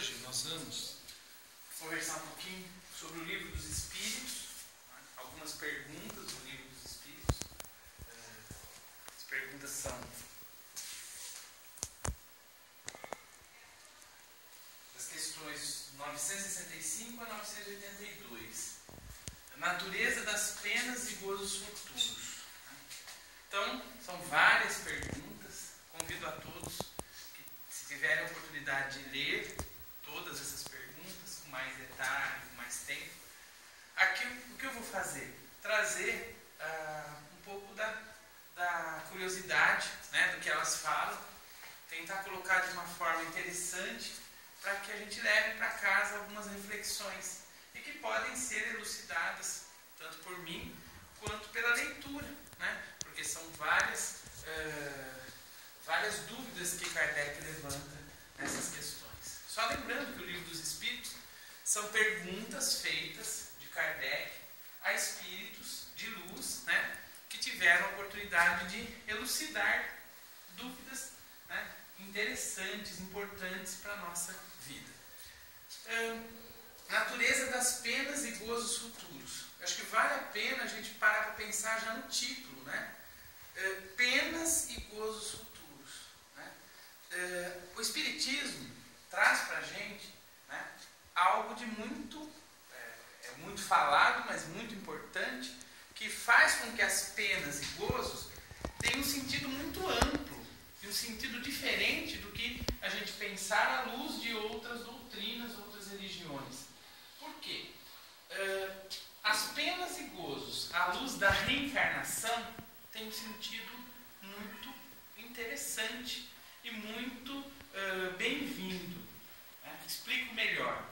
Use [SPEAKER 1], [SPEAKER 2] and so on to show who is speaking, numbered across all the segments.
[SPEAKER 1] Hoje nós vamos conversar um pouquinho sobre o Livro dos Espíritos, né? Algumas perguntas do Livro dos Espíritos. As perguntas são das questões 965 a 982. A natureza das penas e gozos futuros. Então, são várias perguntas. Convido a todos que, se tiverem a oportunidade de ler todas essas perguntas com mais detalhe, com mais tempo. Aqui, o que eu vou fazer? Trazer um pouco da curiosidade, né, do que elas falam, tentar colocar de uma forma interessante para que a gente leve para casa algumas reflexões e que podem ser elucidadas tanto por mim quanto pela leitura, né? Porque são várias dúvidas que Kardec levanta nessas questões. Só lembrando que o Livro dos Espíritos são perguntas feitas de Kardec a espíritos de luz, né, que tiveram a oportunidade de elucidar dúvidas, né, interessantes, importantes para a nossa vida. Natureza das penas e gozos futuros. Eu acho que vale a pena a gente parar para pensar já no título, né? Penas e gozos futuros, né? O Espiritismo traz para a gente, né, algo de muito, muito falado, mas muito importante, que faz com que as penas e gozos tenham um sentido muito amplo e um sentido diferente do que a gente pensar à luz de outras doutrinas, outras religiões. Por quê? As penas e gozos à luz da reencarnação tem um sentido muito interessante e muito bem-vindo. Né? Explico melhor.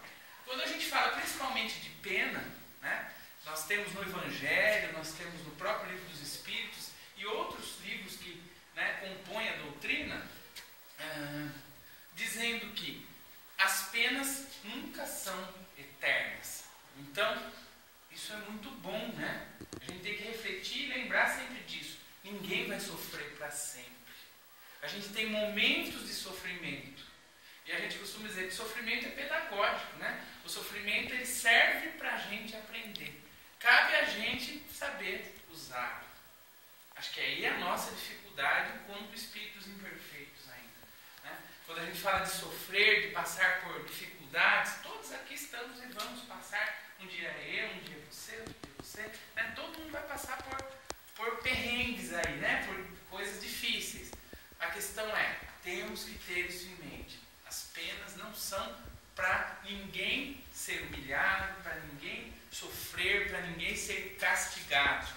[SPEAKER 1] Quando a gente fala principalmente de pena, né, nós temos no Evangelho, nós temos no próprio Livro dos Espíritos e outros livros que, né, compõem a doutrina, dizendo que as penas nunca são eternas. Então, isso é muito bom, né? A gente tem que refletir e lembrar sempre disso. Ninguém vai sofrer para sempre. A gente tem momentos de sofrimento. E a gente costuma dizer que sofrimento é pedagógico, né? O sofrimento, ele serve para a gente aprender. Cabe a gente saber usá-lo. Acho que aí é a nossa dificuldade enquanto espíritos imperfeitos ainda, né? Quando a gente fala de sofrer, de passar por dificuldades, todos aqui estamos e vamos passar. Um dia eu, um dia você, né? Todo mundo vai passar por perrengues aí, né? Por coisas difíceis. A questão é, temos que ter isso em mente. As penas não são para ninguém ser humilhado, para ninguém sofrer, para ninguém ser castigado,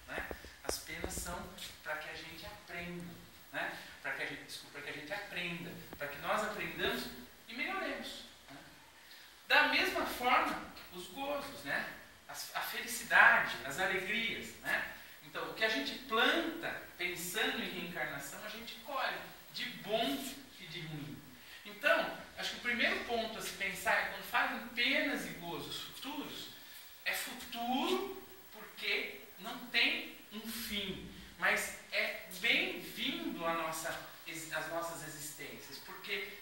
[SPEAKER 1] né? As penas são para que a gente aprenda, né? Para que a gente aprenda, para que nós aprendamos e melhoremos, né? Da mesma forma, os gozos, né? A felicidade, as alegrias, né? Então, o que a gente planta pensando em reencarnação, a gente colhe de bom e de ruim. Então, acho que o primeiro ponto a se pensar é quando fala em penas e gozos futuros, é futuro porque não tem um fim, mas é bem-vindo às nossas existências, porque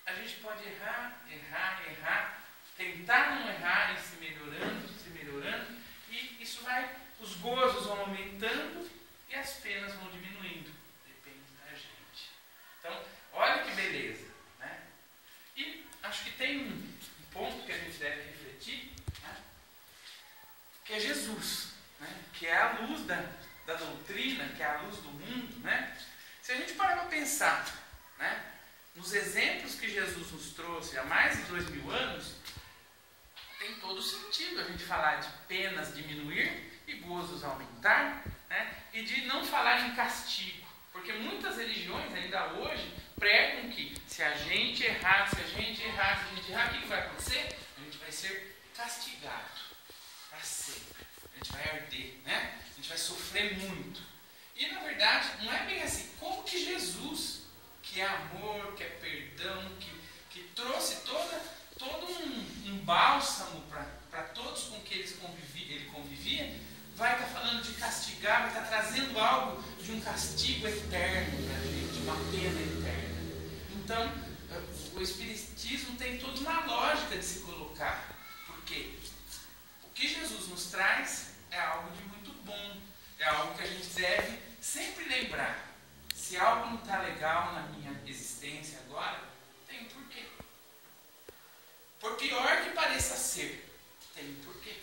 [SPEAKER 1] a gente pode errar, tentar não errar e se melhorando, e isso os gozos vão aumentando e as penas vão diminuindo, depende da gente. Então, olha que beleza, né? E acho que tem um ponto que a gente deve refletir, né, que é Jesus, né, que é a luz da doutrina, que é a luz do mundo, né? Se a gente parar para pensar, né, nos exemplos que Jesus nos trouxe há mais de 2000 anos, tem todo sentido a gente falar de penas diminuir e gozos aumentar, né, e de não falar em castigo, porque muitas religiões ainda hoje pregam que se a gente errar, o que vai acontecer? A gente vai ser castigado para sempre, a gente vai arder, né? A gente vai sofrer muito. E na verdade não é bem assim. Como que Jesus, que é amor, que é perdão, que trouxe todo um bálsamo para todos com que ele convivia, vai estar falando de castigar, vai estar trazendo algo de um castigo eterno para a gente, uma pena eterna. Então, o Espiritismo tem toda uma lógica de se colocar. Por quê? O que Jesus nos traz é algo de muito bom. É algo que a gente deve sempre lembrar. Se algo não está legal na minha existência agora, tem um porquê. Por pior que pareça ser, tem um porquê.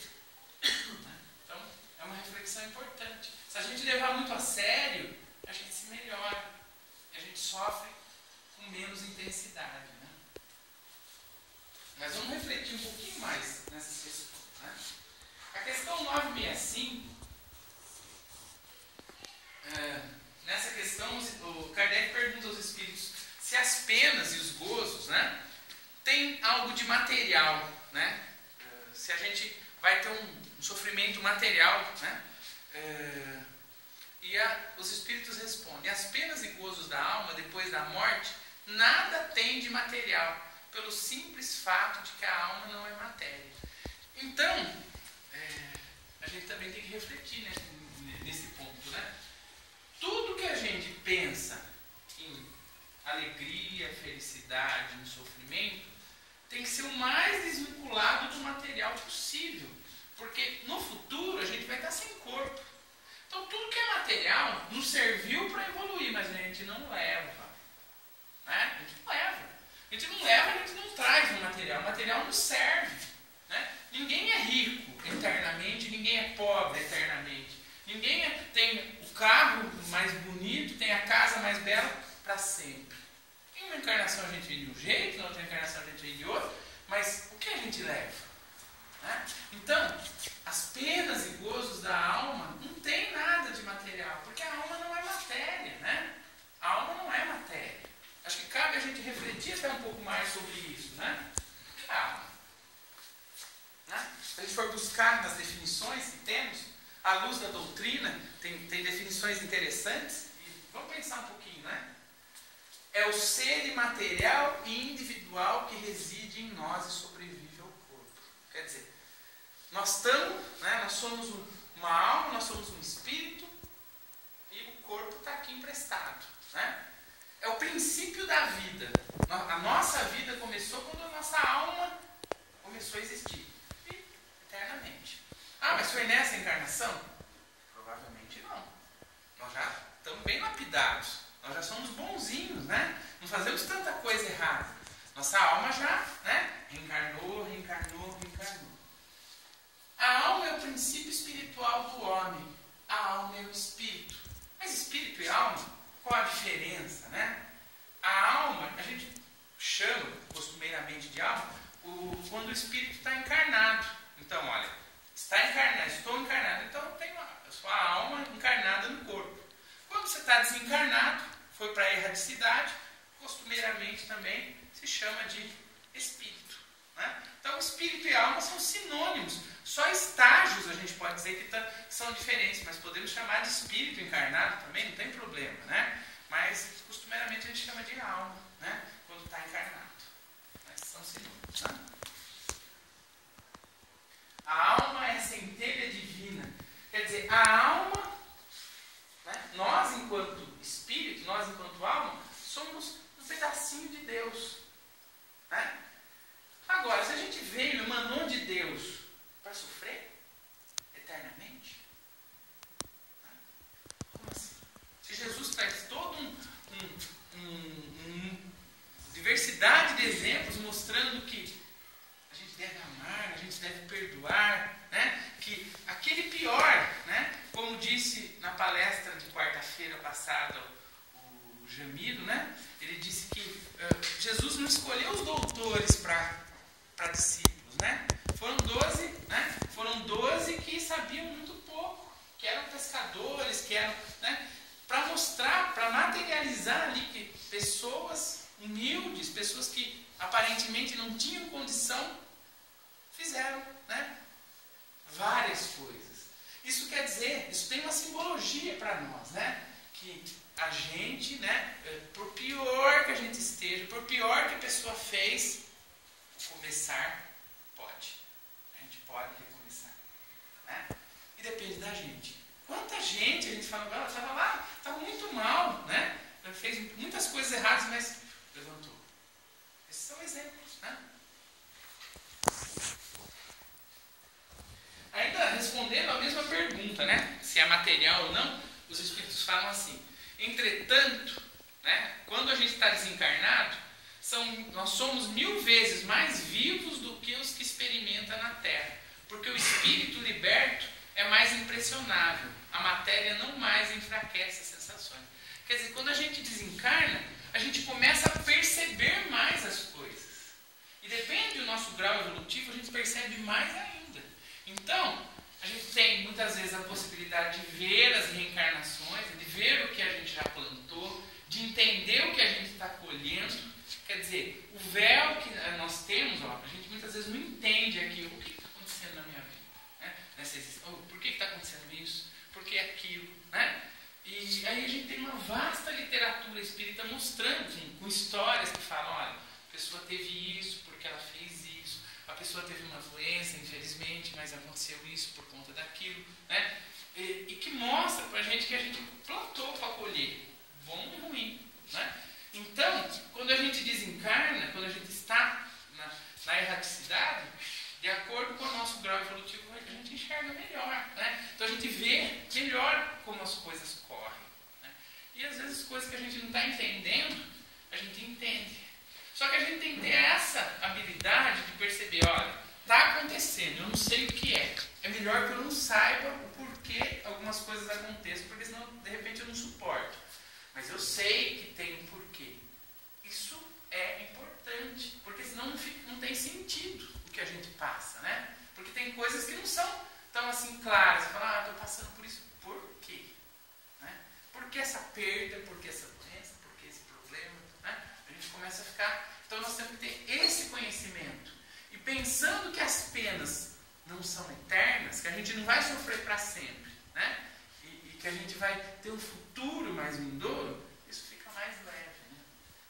[SPEAKER 1] Então, é uma reflexão importante. Se a gente levar muito a sério, a gente se melhora. E a gente sofre com menos intensidade. Né? Mas vamos refletir um pouquinho mais nessas questões. Né? A questão 965, nessa questão, o Kardec pergunta aos espíritos se as penas e os gozos, né, têm algo de material. Né? Se a gente vai ter um sofrimento material. Né? Os espíritos respondem: as penas e gozos da alma depois da morte nada tem de material, pelo simples fato de que a alma não é matéria. Então, a gente também tem que refletir, né, nesse ponto. Né? Tudo que a gente pensa em alegria, felicidade, em sofrimento, tem que ser o mais desvinculado do material possível. Porque no futuro a gente vai estar sem corpo. Então tudo que é material nos serviu para evoluir, mas a gente não leva. Né? A gente não leva. A gente não leva, a gente não traz o material. O material nos serve. Né? Ninguém é rico eternamente, ninguém é pobre eternamente. Ninguém tem o carro mais bonito, tem a casa mais bela para sempre. Em uma encarnação a gente vem de um jeito, na outra encarnação a gente vem de outro, mas o que a gente leva? Né? Então, as penas e gozos da alma não tem nada de material, porque a alma não é matéria. Né? A alma não é matéria. Acho que cabe a gente refletir até um pouco mais sobre isso. Né? O que é a alma? Né? Se a gente for buscar nas definições que temos, à luz da doutrina, tem definições interessantes, e vamos pensar um pouquinho, né? É o ser imaterial e individual que reside em nós e sobrevive ao corpo. Quer dizer, nós somos uma alma, nós somos um espírito, e o corpo está aqui emprestado. Né? É o princípio da vida. A nossa vida começou quando a nossa alma começou a existir. E eternamente. Ah, mas foi nessa encarnação? Provavelmente não. Nós já estamos bem lapidados. Nós já somos bonzinhos, né? Não fazemos tanta coisa errada. Nossa alma já, né, reencarnou. A alma é o princípio espiritual do homem. A alma é o espírito. Mas espírito e alma, qual a diferença, né? A alma, a gente chama costumeiramente de alma quando o espírito está encarnado. Então, olha, está encarnado, estou encarnado, então eu tenho a sua alma encarnada no corpo. Quando você está desencarnado, foi para a erradicidade, costumeiramente também se chama de espírito. Né? Então, espírito e alma são sinônimos. Só estágios a gente pode dizer que são diferentes, mas podemos chamar de espírito encarnado também, não tem problema. Né? Mas, costumeiramente, a gente chama de alma, né? Quando está encarnado. Mas são sinônimos. Né? A alma é centelha divina. Quer dizer, a alma, né, nós enquanto espírito, nós enquanto alma, somos um pedacinho de Deus. Né? Agora, se a gente veio e emanou de Deus para sofrer eternamente, né? Como assim? Se Jesus traz toda diversidade de exemplos mostrando que a gente deve amar, a gente deve perdoar, né? Que aquele pior, né? Como disse na palestra de quarta-feira passada o Jamiro, né? Ele disse que Jesus não escolheu os doutores para discípulos, né? Foram 12, né? Foram 12 que sabiam muito pouco, que eram pescadores, que eram, né? Para mostrar, para materializar ali que pessoas humildes, pessoas que aparentemente não tinham condição, fizeram, né, várias coisas. Isso quer dizer, isso tem uma simbologia para nós, né? Que a gente, né, por pior que a gente esteja, por pior que a pessoa fez, começar pode. A gente pode recomeçar. Né? E depende da gente. Quanta gente a gente fala, ela estava lá, estava muito mal, né? Fez muitas coisas erradas, mas levantou. Esses são gente está desencarnado, nós somos 1000 vezes mais vivos do que os que experimentam na Terra. Porque o espírito liberto é mais impressionável. A matéria não mais enfraquece as sensações. Quer dizer, quando a gente desencarna, a gente começa a perceber mais as coisas. E depende do nosso grau evolutivo, a gente percebe mais ainda. Então, a gente tem muitas vezes a possibilidade de ver as reencarnações, de ver o que a gente já plantou, de entender o que a gente está colhendo. Quer dizer, o véu que nós temos, a gente muitas vezes não entende aquilo. O que está acontecendo na minha vida? Né? Por que está acontecendo isso? Por que aquilo? Né? E aí a gente tem uma vasta literatura espírita mostrando, com histórias que falam, olha, a pessoa teve isso porque ela fez isso, a pessoa teve uma doença, infelizmente, mas aconteceu isso por conta daquilo, né? E que mostra pra gente que a gente plantou para colher, bom e ruim, né? Então, quando a gente desencarna, quando a gente está na erraticidade, de acordo com o nosso grau evolutivo, a gente enxerga melhor, né? Então a gente vê melhor como as coisas correm, né? E às vezes coisas que a gente não está entendendo, a gente entende. Só que a gente tem que ter essa habilidade de perceber, olha, está acontecendo, eu não sei o que é. É melhor que eu não saiba o porquê algumas coisas aconteçam, porque senão de repente eu não suporto. Mas eu sei que tem um porquê. Isso é importante, porque senão não tem sentido o que a gente passa, né? Porque tem coisas que não são tão assim claras. Você fala, estou passando por isso. Por quê? Né? Por que essa perda? Por que essa doença? Por que esse problema? Né? A gente começa a ficar... Então nós temos que ter esse conhecimento. E pensando que as penas não são eternas, que a gente não vai sofrer para sempre, né? E que a gente vai ter um futuro mais vindouro, isso fica mais leve, né?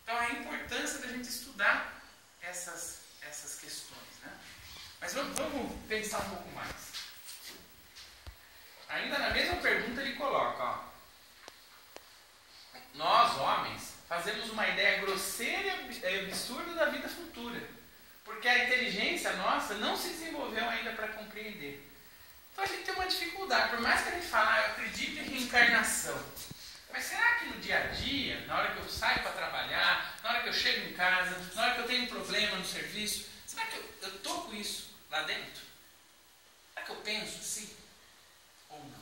[SPEAKER 1] Então a importância da gente estudar essas questões, né? Mas vamos pensar um pouco mais. Ainda na mesma pergunta ele coloca, ó, nós, homens, fazemos uma ideia grosseira e absurda da vida futura, porque a inteligência nossa não se desenvolveu ainda para compreender. Então a gente tem uma dificuldade, por mais que a gente fale, eu acredito em reencarnação, mas será que no dia a dia, na hora que eu saio para trabalhar, na hora que eu chego em casa, na hora que eu tenho um problema no serviço, será que eu estou com isso lá dentro? Será que eu penso assim? Ou não?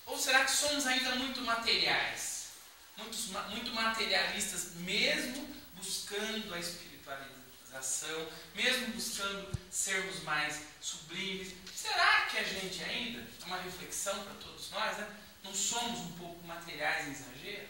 [SPEAKER 1] Ou será que somos ainda muito materiais? Muito materialistas, mesmo buscando a espiritualização, mesmo buscando sermos mais sublimes. Será que a gente ainda, é uma reflexão para todos nós, né? Não somos um pouco materiais em exagero?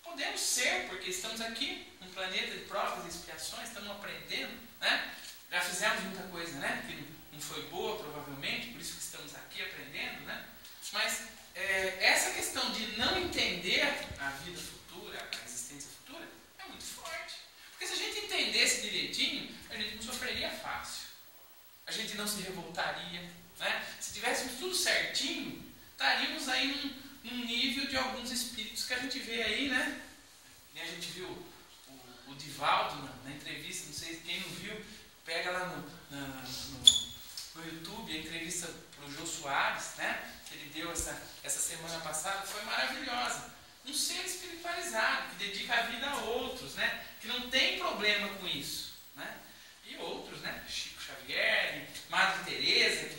[SPEAKER 1] Podemos ser, porque estamos aqui num planeta de provas e expiações, estamos aprendendo, né? Já fizemos muita coisa, né? Que não foi boa, provavelmente, por isso que estamos aqui aprendendo, né? Mas essa questão de não entender a vida futura, a existência futura, é muito forte. Porque se a gente entendesse direitinho, a gente não sofreria fácil. A gente não se revoltaria, né? Se tivéssemos tudo certinho, estaríamos aí num nível de alguns espíritos que a gente vê aí, né? E a gente viu o Divaldo na entrevista, não sei quem não viu, pega lá no YouTube a entrevista para o Jô Soares, né? Que ele deu essa semana passada, foi maravilhosa. Um ser espiritualizado, que dedica a vida a outros, né? Que não tem problema com isso, né? E outros, né? Chico Xavier, Madre Teresa,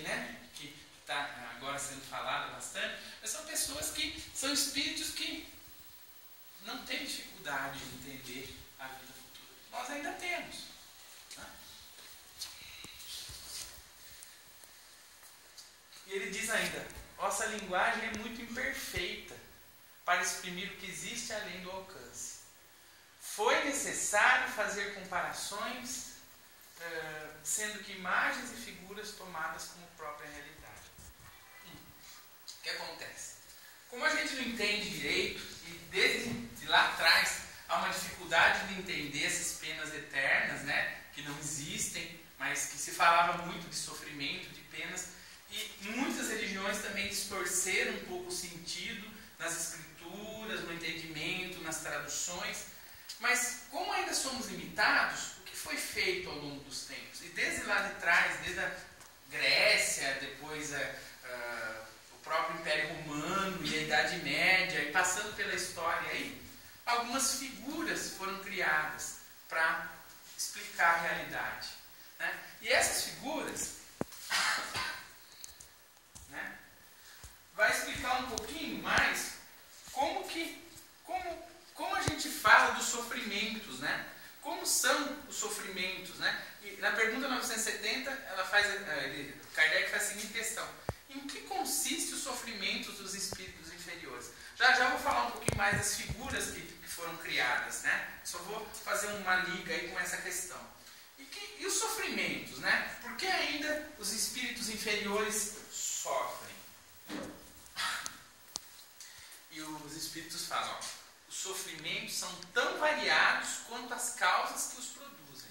[SPEAKER 1] que está agora sendo falada bastante, mas são pessoas que são espíritos que não têm dificuldade de entender a vida futura. Nós ainda temos, né? E ele diz ainda, nossa linguagem é muito imperfeita para exprimir o que existe além do alcance. Foi necessário fazer comparações, sendo que imagens e figuras tomadas como própria realidade. O que acontece? Como a gente não entende direito, e desde lá atrás há uma dificuldade de entender essas penas eternas, né, que não existem, mas que se falava muito de sofrimento, de penas, e muitas religiões também distorceram um pouco o sentido nas escrituras, no entendimento, nas traduções. Mas como ainda somos limitados, o que foi feito ao longo dos tempos? E desde lá de trás, desde a Grécia, depois o próprio Império Romano e a Idade Média, e passando pela história aí, algumas figuras foram criadas para explicar a realidade, né? E essas figuras, né, vai explicar um pouquinho mais como a gente fala dos sofrimentos, né? Como são os sofrimentos, né? E na pergunta 970, Kardec faz a seguinte questão: em que consiste os sofrimentos dos espíritos inferiores? Já vou falar um pouquinho mais das figuras que foram criadas, né? Só vou fazer uma liga aí com essa questão. E os sofrimentos, né? Por que ainda os espíritos inferiores sofrem? E os espíritos falam, ó, os sofrimentos são tão variados quanto as causas que os produzem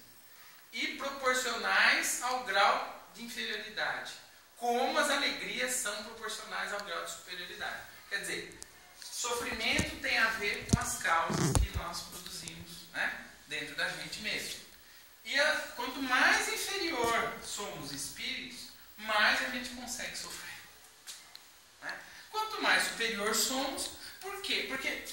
[SPEAKER 1] e proporcionais ao grau de inferioridade, como as alegrias são proporcionais ao grau de superioridade. Quer dizer, sofrimento tem a ver com as causas que nós produzimos, né, dentro da gente mesmo. E quanto mais inferior somos espíritos, mais a gente consegue sofrer, né? Quanto mais superior somos, por quê? Porque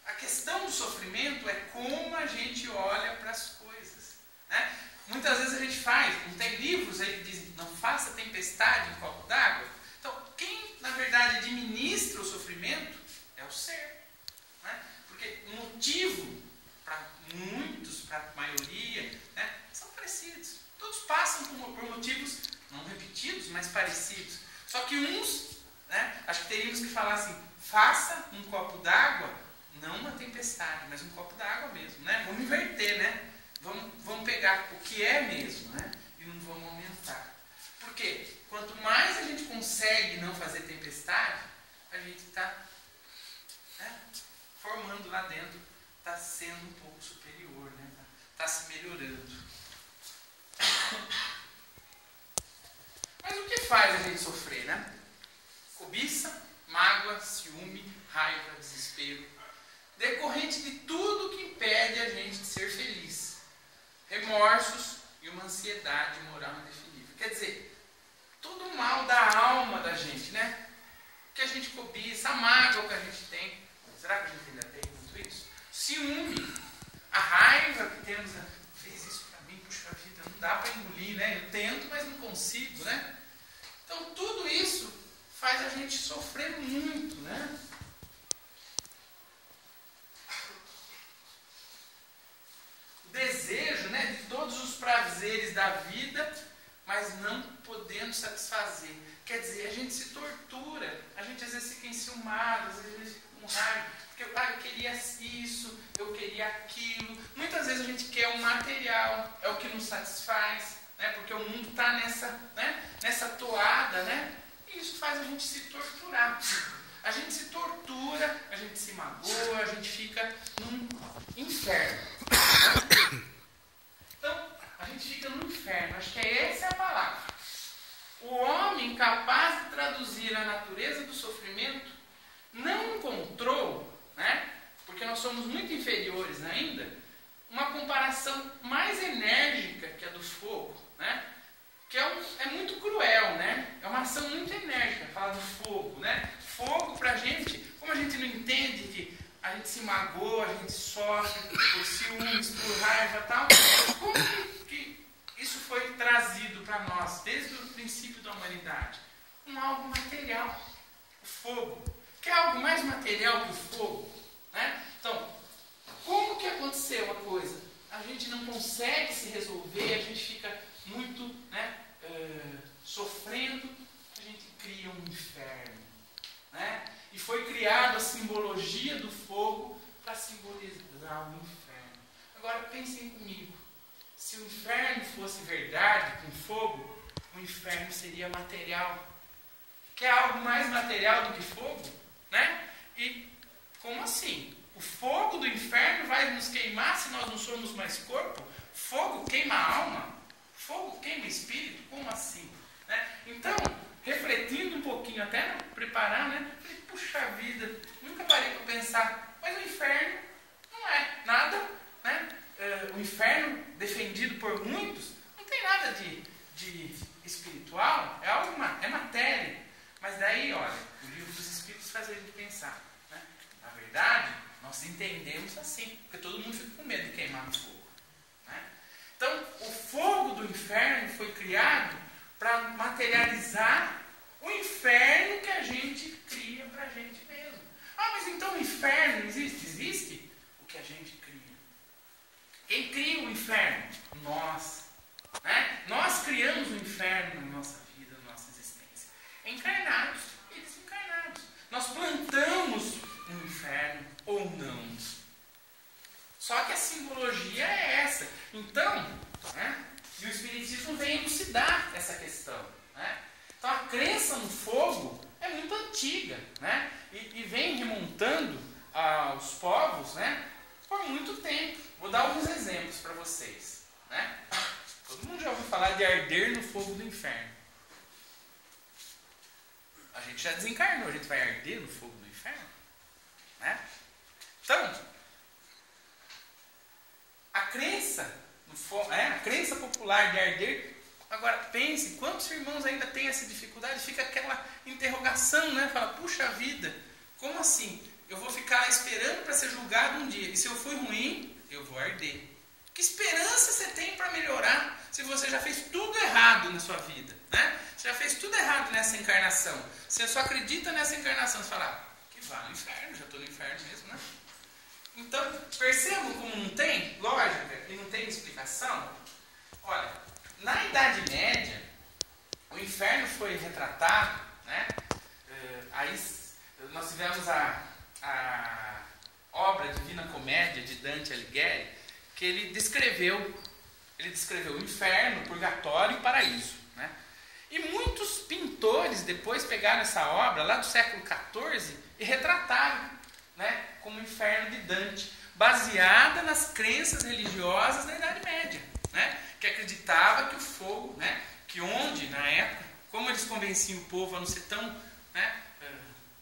[SPEAKER 1] a questão do sofrimento é como a gente olha para as coisas, né? Muitas vezes a gente não tem livros aí que dizem, não faça tempestade em copo d'água. Então, quem na verdade administra o sofrimento é o ser, né? Porque o motivo para muitos, para a maioria, né, são parecidos. Todos passam por motivos não repetidos, mas parecidos. Só que uns, né, acho que teríamos que falar assim, faça um copo d'água, não uma tempestade, mas um copo d'água mesmo, né? Vamos inverter, né? Vamos pegar o que é mesmo, né? E não vamos aumentar. Por quê? Quanto mais a gente consegue não fazer tempestade, a gente está, né, formando lá dentro, está sendo um pouco superior, né? Está se melhorando. Mas o que faz a gente sofrer, né? Cobiça, mágoa, ciúme, raiva, desespero, decorrente de tudo que impede a gente de ser feliz, remorsos e uma ansiedade moral indefinível. Quer dizer, todo o mal da alma da gente, né? Que a gente cobiça, a mágoa que a gente tem. Será que a gente ainda tem muito isso? Ciúme, a raiva que temos, fez isso para mim, puxa vida, não dá para engolir, né? Eu tento, mas não consigo, né? Então tudo isso faz a gente sofrer muito, né? O desejo, né, de todos os prazeres da vida, mas não podendo satisfazer. Quer dizer, a gente se tortura, a gente às vezes fica enciumado, às vezes a gente fica com raiva, porque eu queria isso, eu queria aquilo. Muitas vezes a gente quer um material, é o que nos satisfaz, né, porque o mundo está nessa toada, né? E isso faz a gente se torturar. A gente se tortura, a gente se magoa, a gente fica num inferno. Então, a gente fica no inferno. Acho que essa é a palavra. O homem capaz de traduzir a natureza do sofrimento não encontrou, né, porque nós somos muito inferiores ainda, uma comparação mais enérgica que a do fogo, né? Que é muito cruel, né? É uma ação muito enérgica, falar do fogo, né? Fogo pra gente, como a gente não entende que a gente se magoa, a gente sofre por ciúmes, por raiva e tal, como que isso foi trazido para nós desde o princípio da humanidade? Um algo material, o fogo. Que é algo mais material que o fogo, né? Então, como que aconteceu a coisa? A gente não consegue se resolver, a gente fica muito, né, sofrendo, a gente cria um inferno, né? E foi criada a simbologia do fogo para simbolizar o inferno. Agora pensem comigo, se o inferno fosse verdade, com fogo, o inferno seria material. Que é algo mais material do que fogo, né? E como assim? O fogo do inferno vai nos queimar se nós não somos mais corpo? Fogo queima a alma? Fogo queima o espírito? Como assim? Né? Então, refletindo um pouquinho, até preparar, né? Falei, puxa vida, nunca parei para pensar, mas o inferno não é nada, né? O inferno defendido por muitos não tem nada de espiritual, é algo, é matéria. Mas daí, olha, o livro dos Espíritos faz a gente pensar, né? Na verdade, Nós entendemos assim, porque todo mundo fica com medo de queimar no fogo. Né? Então, o fogo do inferno foi criado para materializar o inferno que a gente cria para a gente mesmo. Ah, mas então o inferno existe? Existe o que a gente cria. Quem cria o inferno? Nós. Né? Nós criamos o inferno na nossa vida, na nossa existência. Encarnados e desencarnados. Nós plantamos um inferno ou não. Só que a simbologia é essa. Então, né? E o Espiritismo vem elucidar essa questão. Né? Então a crença no fogo é muito antiga. Né? E vem remontando aos povos, né? Por muito tempo. Vou dar alguns exemplos para vocês. Né? Todo mundo já ouviu falar de arder no fogo do inferno. A gente já desencarnou, a gente vai arder no fogo do inferno? Né? Então, a crença no fogo, a crença popular de arder. Agora, pense, quantos irmãos ainda têm essa dificuldade? Fica aquela interrogação, né? Fala, puxa vida, como assim? Eu vou ficar esperando para ser julgado um dia. E se eu for ruim, eu vou arder. Que esperança você tem para melhorar se você já fez tudo errado na sua vida? Né? Você já fez tudo errado nessa encarnação. Você só acredita nessa encarnação. Você fala, que vá no inferno, já estou no inferno mesmo, né? Então, percebam como não tem lógica e não tem explicação? Olha, na Idade Média, o inferno foi retratado, né? Aí nós tivemos a obra Divina Comédia de Dante Alighieri, que ele descreveu o inferno, o purgatório e o paraíso. Né? E muitos pintores depois pegaram essa obra lá do século XIV e retrataram, né, como o inferno de Dante, baseada nas crenças religiosas da Idade Média, né, que acreditava que o fogo, né, que onde na época, como eles convenciam o povo a não ser tão, né,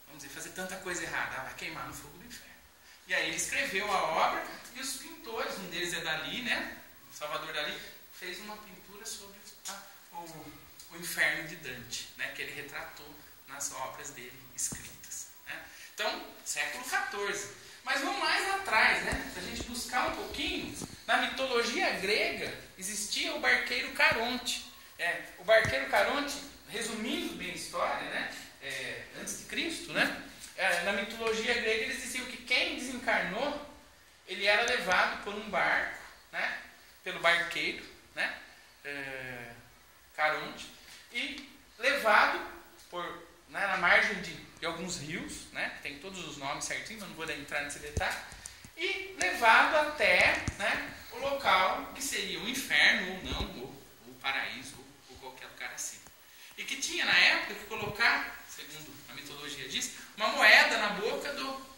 [SPEAKER 1] vamos dizer, fazer tanta coisa errada, vai queimar no fogo do inferno. E aí ele escreveu a obra e os pintores, um deles é Dalí, né, Salvador Dalí, fez uma pintura sobre o inferno de Dante, né, que ele retratou nas obras dele escritas. Né? Então, século XIV. Mas vamos mais atrás, né? Se a gente buscar um pouquinho, na mitologia grega existia o barqueiro Caronte. O barqueiro Caronte, resumindo bem a história, né? Antes de Cristo, né? Na mitologia grega eles diziam que quem desencarnou, ele era levado por um barco, né? Pelo barqueiro, né? Caronte, e levado na margem de alguns rios, né? Tem todos os nomes certinhos, mas não vou entrar nesse detalhe, e levado até, né, o local que seria o inferno ou não, ou o paraíso, ou qualquer lugar assim. E que tinha na época que colocar, segundo a mitologia diz, uma moeda na boca do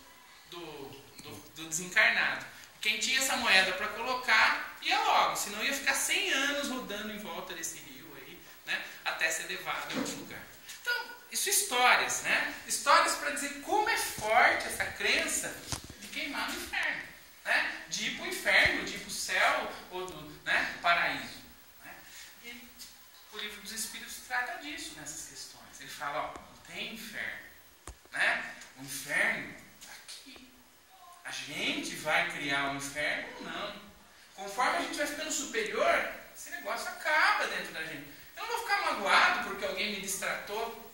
[SPEAKER 1] desencarnado. Quem tinha essa moeda para colocar ia logo, senão ia ficar 100 anos rodando em volta desse rio aí, né, até ser levado a algum lugar. Então, isso histórias, né? Histórias para dizer como é forte essa crença de queimar no inferno, né? De ir para o inferno, de ir para o céu ou do paraíso. Né? E o Livro dos Espíritos trata disso nessas questões. Ele fala, não tem inferno, né? O inferno está aqui. A gente vai criar o inferno ou não? Conforme a gente vai ficando superior, esse negócio acaba dentro da gente. Eu não vou ficar magoado porque alguém me distratou.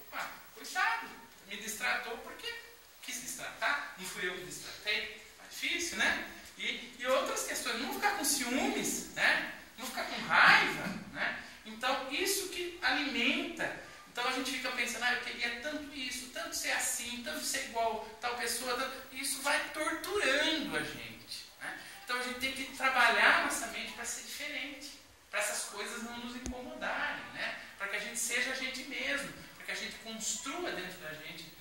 [SPEAKER 1] Coitado, me distratou porque quis distratar, não fui eu que distratei. É difícil, né? E outras questões, não ficar com ciúmes, né? Não ficar com raiva, né? Então, isso que alimenta. Então a gente fica pensando, eu queria tanto isso, tanto ser assim, tanto ser igual tal pessoa. Isso vai torturando a gente. Né? Então a gente tem que trabalhar nossa mente para ser diferente, para essas coisas não nos incomodarem, né? Para que a gente seja a gente mesmo, para que a gente construa dentro da gente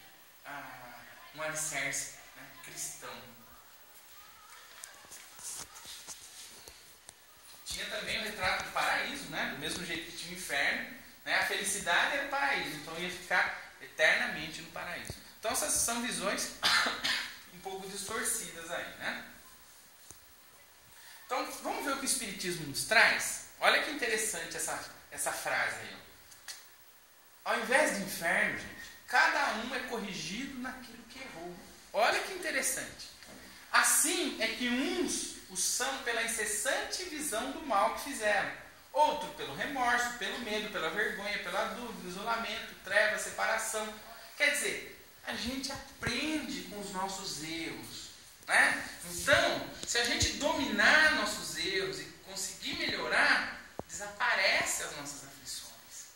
[SPEAKER 1] um alicerce, né, cristão. Tinha também o retrato do paraíso, né? Do mesmo jeito que tinha o inferno, né? A felicidade era o paraíso, então ia ficar eternamente no paraíso. Então essas são visões um pouco distorcidas aí, né? Então vamos ver o que o Espiritismo nos traz? Olha que interessante essa frase aí. Ao invés de inferno, gente, cada um é corrigido naquilo que errou. Olha que interessante. Assim é que uns o são pela incessante visão do mal que fizeram, outro pelo remorso, pelo medo, pela vergonha, pela dúvida, isolamento, treva, separação. Quer dizer, a gente aprende com os nossos erros, né? Então, se a gente dominar nossos erros e conseguir melhorar, desaparece as nossas aflições.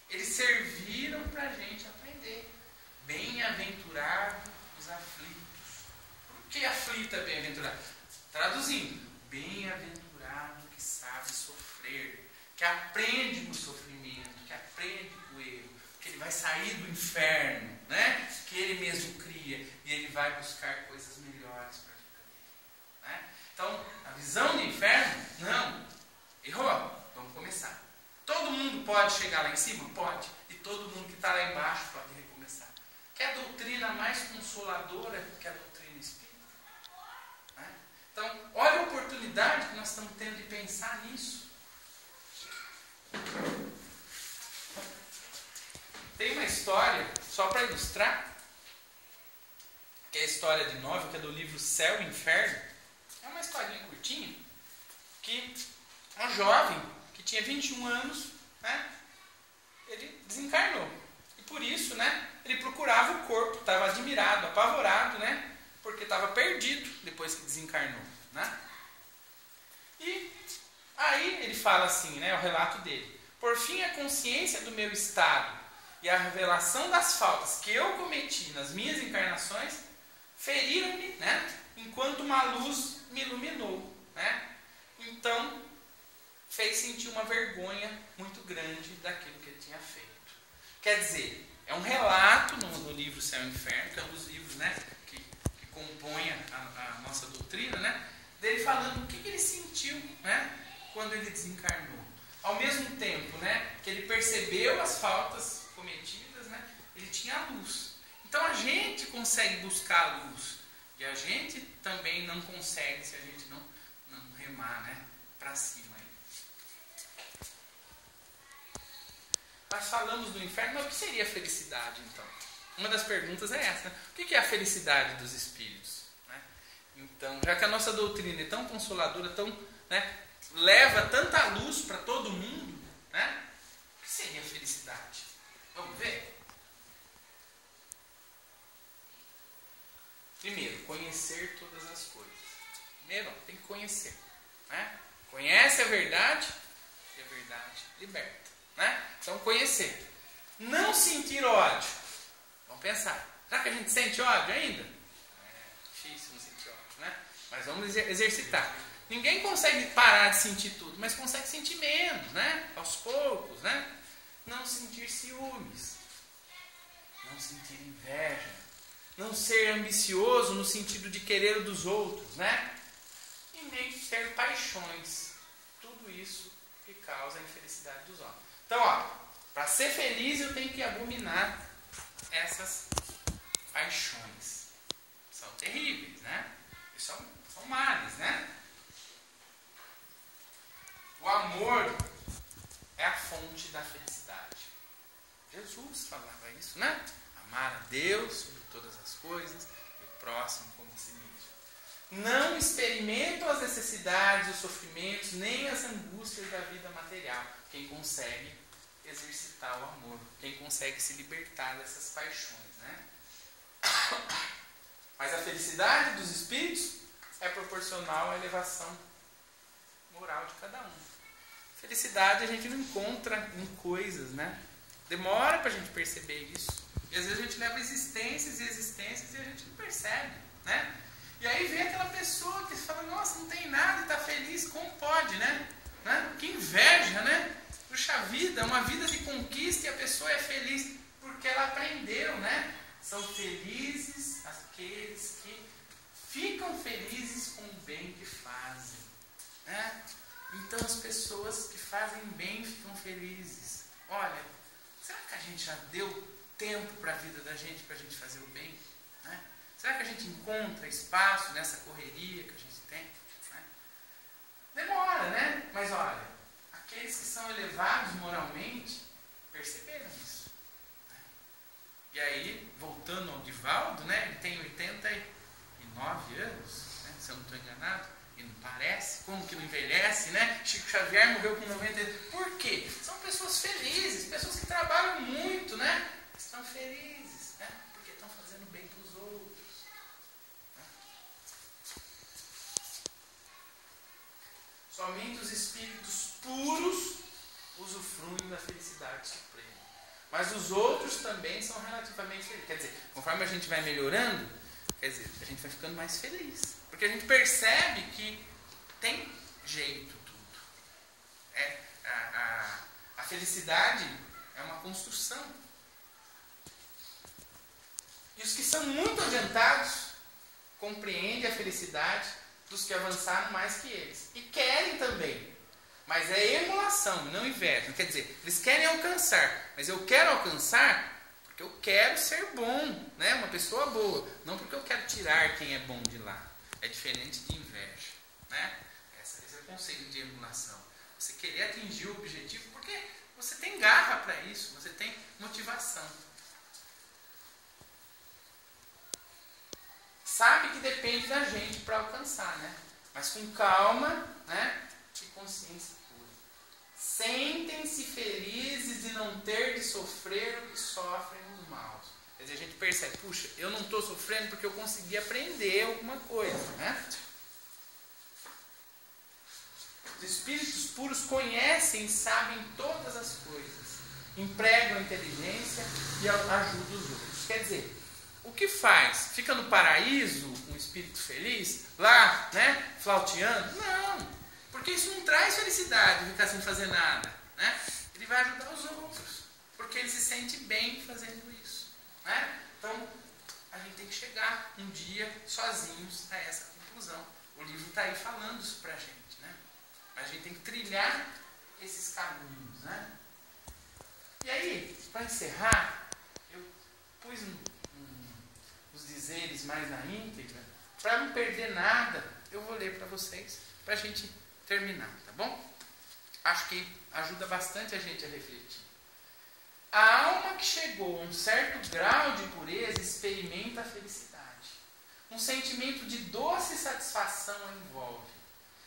[SPEAKER 1] Eles serviram para a gente aprender. Bem-aventurado os aflitos. Por que aflito é bem-aventurado? Traduzindo, bem-aventurado que sabe sofrer, que aprende com o sofrimento, que aprende com o erro, que ele vai sair do inferno, né? Que ele mesmo cria, e ele vai buscar coisas melhores para a vida dele, né? Então, a visão do inferno, não, errou, vamos começar. Todo mundo pode chegar lá em cima? Pode. E todo mundo que está lá embaixo pode recomeçar. Quer doutrina mais consoladora que a doutrina espírita? Né? Então, olha a oportunidade que nós estamos tendo de pensar nisso. Tem uma história, só para ilustrar, que é a história de Novo, que é do livro Céu e Inferno. É uma historinha curtinha, que um jovem que tinha 21 anos, né, ele desencarnou. E por isso, né, ele procurava o corpo, estava admirado, apavorado, né, porque estava perdido depois que desencarnou. Né? E aí ele fala assim, né, o relato dele. Por fim, a consciência do meu estado e a revelação das faltas que eu cometi nas minhas encarnações feriram-me, né, enquanto uma luz me iluminou. Né? Então, fez sentir uma vergonha muito grande daquilo que ele tinha feito. Quer dizer, é um relato no livro Céu e Inferno, que é um dos livros, né, que compõem a nossa doutrina, né, dele falando o que ele sentiu, né, quando ele desencarnou. Ao mesmo tempo, né, que ele percebeu as faltas cometidas, né, ele tinha a luz. Então a gente consegue buscar a luz. E a gente também não consegue se a gente não remar, né, para cima. Nós falamos do inferno, mas o que seria a felicidade, então? Uma das perguntas é essa, né? O que é a felicidade dos espíritos? Né? Então, já que a nossa doutrina é tão consoladora, tão, né, leva tanta luz para todo mundo, né? O que seria a felicidade? Vamos ver? Primeiro, conhecer todas as coisas. Primeiro, tem que conhecer. Né? Conhece a verdade e a verdade liberta. Né? Então, conhecer. Não sentir ódio. Vamos pensar. Será que a gente sente ódio ainda? É difícil não sentir ódio, né? Mas vamos exercitar. Ninguém consegue parar de sentir tudo, mas consegue sentir menos, né? Aos poucos, né? Não sentir ciúmes. Não sentir inveja. Não ser ambicioso no sentido de querer o dos outros, né? E nem ter paixões. Tudo isso que causa a infelicidade dos homens. Então, ó, para ser feliz eu tenho que abominar essas paixões. São terríveis, né? E são males, né? O amor é a fonte da felicidade. Jesus falava isso, né? Amar a Deus sobre todas as coisas e o próximo como a si mesmo. Não experimentam as necessidades, os sofrimentos, nem as angústias da vida material. Quem consegue exercitar o amor, quem consegue se libertar dessas paixões, né? Mas a felicidade dos espíritos é proporcional à elevação moral de cada um. Felicidade a gente não encontra em coisas, né? Demora para a gente perceber isso. E às vezes a gente leva existências e existências e a gente não percebe, né? E aí vem aquela pessoa que fala, nossa, não tem nada e está feliz, como pode, né? Que inveja, né? Puxa vida, uma vida de conquista e a pessoa é feliz porque ela aprendeu, né? São felizes aqueles que ficam felizes com o bem que fazem, né? Então as pessoas que fazem bem ficam felizes. Olha, será que a gente já deu tempo para a vida da gente, para a gente fazer o bem? Né? Será que a gente encontra espaço nessa correria que a gente tem? Né? Demora, né? Mas olha, aqueles que são elevados moralmente perceberam isso. Né? E aí, voltando ao Divaldo, né? Ele tem 89 anos. eu não estou enganado, e não parece, como que não envelhece, né? Chico Xavier morreu com 90. Por quê? São pessoas felizes, pessoas que trabalham muito, né? Estão felizes, né? Porque estão fazendo bem para os outros. Né? Somente os espíritos puros usufruem da felicidade suprema. Mas os outros também são relativamente felizes. Quer dizer, conforme a gente vai melhorando, quer dizer, a gente vai ficando mais feliz. Porque a gente percebe que tem jeito tudo. A felicidade é uma construção. E os que são muito adiantados compreendem a felicidade dos que avançaram mais que eles. E querem também. Mas é emulação, não inveja. Quer dizer, eles querem alcançar. Mas eu quero alcançar porque eu quero ser bom, né? Uma pessoa boa. Não porque eu quero tirar quem é bom de lá. É diferente de inveja, né? Esse é o conceito de emulação. Você querer atingir o objetivo porque você tem garra para isso, você tem motivação. Sabe que depende da gente para alcançar, né? Mas com calma, né? E consciência pura. Sentem-se felizes de não ter de sofrer o que sofrem os maus. Quer dizer, a gente percebe, puxa, eu não estou sofrendo porque eu consegui aprender alguma coisa, né? Os espíritos puros conhecem e sabem todas as coisas, empregam a inteligência e ajudam os outros. Quer dizer, o que faz? Fica no paraíso um espírito feliz, lá, né, flauteando? Não, porque isso não traz felicidade, ficar sem fazer nada, né? Ele vai ajudar os outros, porque ele se sente bem fazendo isso, né? Então, a gente tem que chegar um dia sozinhos a essa conclusão. O livro está aí falando isso pra gente, né? A gente tem que trilhar esses caminhos, né? E aí, para encerrar, eu pus os dizeres mais na íntegra. Para não perder nada, eu vou ler para vocês, para a gente terminar, tá bom? Acho que ajuda bastante a gente a refletir. A alma que chegou a um certo grau de pureza experimenta a felicidade. Um sentimento de doce satisfação a envolve.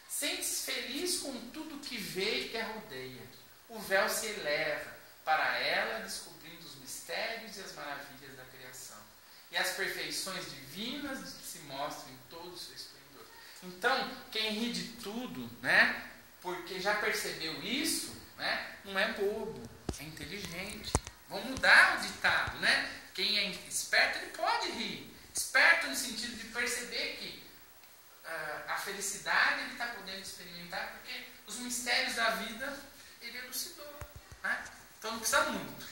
[SPEAKER 1] Sente-se feliz com tudo que vê e que a rodeia. O véu se eleva para ela, descobrindo os mistérios e as maravilhas da criação. E as perfeições divinas se mostram em todo o seu esplendor. Então, quem ri de tudo, né, porque já percebeu isso, né, não é bobo, é inteligente. Vamos mudar o ditado, né? Quem é esperto, ele pode rir. Esperto no sentido de perceber que a felicidade ele está podendo experimentar porque os mistérios da vida ele elucidou, né? Então não precisa muito.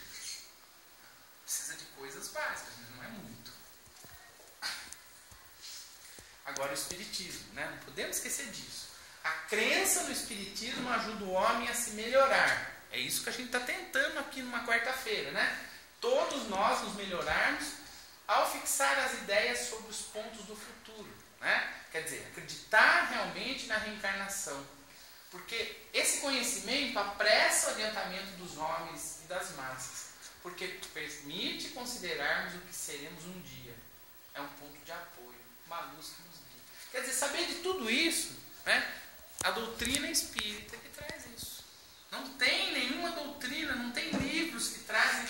[SPEAKER 1] Precisa de coisas básicas, mas não é muito. Agora o Espiritismo, né? Não podemos esquecer disso. A crença no Espiritismo ajuda o homem a se melhorar. É isso que a gente está tentando aqui numa quarta-feira, né? Todos nós nos melhorarmos ao fixar as ideias sobre os pontos do futuro, né? Quer dizer, acreditar realmente na reencarnação. Porque esse conhecimento apressa o adiantamento dos homens e das massas. Porque permite considerarmos o que seremos um dia. É um ponto de apoio, uma luz que nos guia. Quer dizer, saber de tudo isso, né? A doutrina espírita que traz isso. Não tem nenhuma doutrina, não tem livros que trazem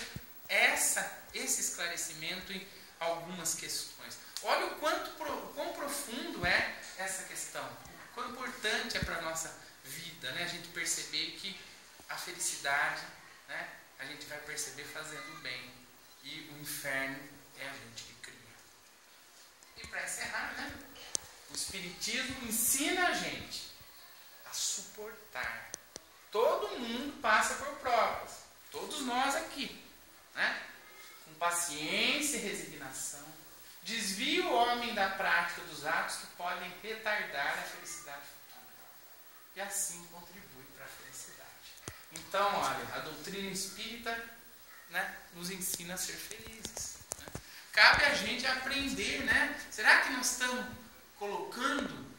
[SPEAKER 1] esse esclarecimento em algumas questões. Olha o quão profundo é essa questão. O quão importante é para a nossa vida, né? A gente perceber que a felicidade, né, a gente vai perceber fazendo o bem. E o inferno é a gente que cria. E para encerrar, né, o Espiritismo ensina a gente a suportar. Todo mundo passa por provas. Todos nós aqui, né? Com paciência e resignação. Desvia o homem da prática dos atos que podem retardar a felicidade futura. E assim contribui para a felicidade. Então, olha, a doutrina espírita, né, nos ensina a ser felizes. Né? Cabe a gente aprender, né? Será que nós estamos colocando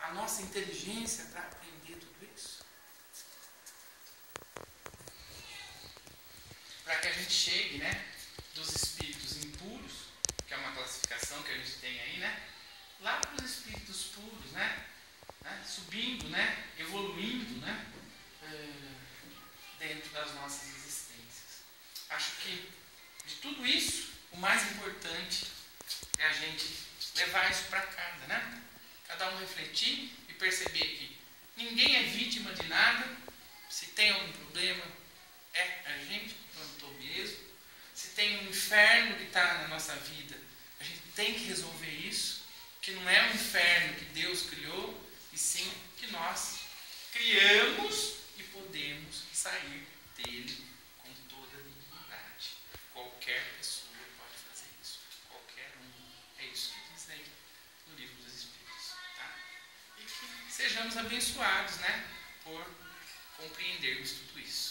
[SPEAKER 1] a nossa inteligência para aprender tudo isso? Para que a gente chegue, né, dos espíritos impuros, que é uma classificação que a gente tem aí, né? lá para os espíritos puros, né? Subindo, né? Evoluindo, né? Dentro das nossas existências. Acho que de tudo isso, o mais importante é a gente levar isso para casa, né? Cada um refletir e perceber que ninguém é vítima de nada. Se tem algum problema, é a gente que plantou mesmo. Se tem um inferno que está na nossa vida, a gente tem que resolver isso, que não é um inferno que Deus criou, e sim que nós criamos e podemos sair dele com toda a dignidade. Qualquer pessoa pode fazer isso. Qualquer um. É isso que diz aí no Livro dos Espíritos. Tá? E que sejamos abençoados, né, por compreendermos tudo isso.